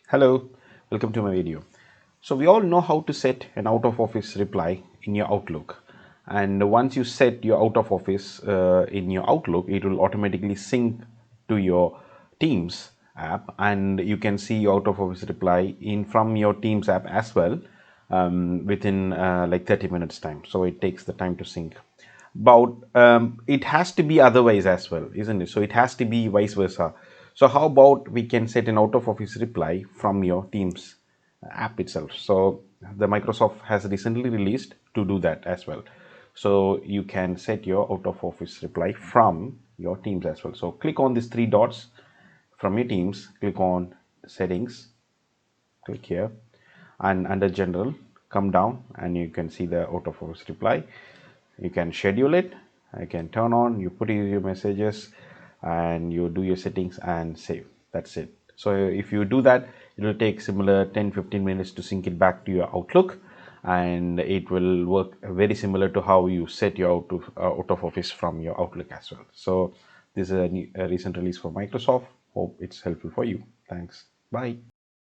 Hello, welcome to my video. So we all know how to set an out of office reply in your Outlook, and once you set your out of office in your Outlook, it will automatically sync to your Teams app, and you can see your out of office reply in from your Teams app as well within like 30 minutes time. So it takes the time to sync. But it has to be otherwise as well, isn't it? So it has to be vice versa. So how about we can set an out of office reply from your Teams app itself? So the Microsoft has recently released to do that as well. So you can set your out of office reply from your Teams as well. So click on these three dots from your Teams, click on settings, click here, and under general come down and you can see the out of office reply. You can schedule it, I can turn on, you put in your messages and you do your settings and save. That's it. So if you do that, it will take similar 10-15 minutes to sync it back to your Outlook, and it will work very similar to how you set your out of office from your Outlook as well. So this is a recent release for Microsoft. Hope it's helpful for you. Thanks. Bye.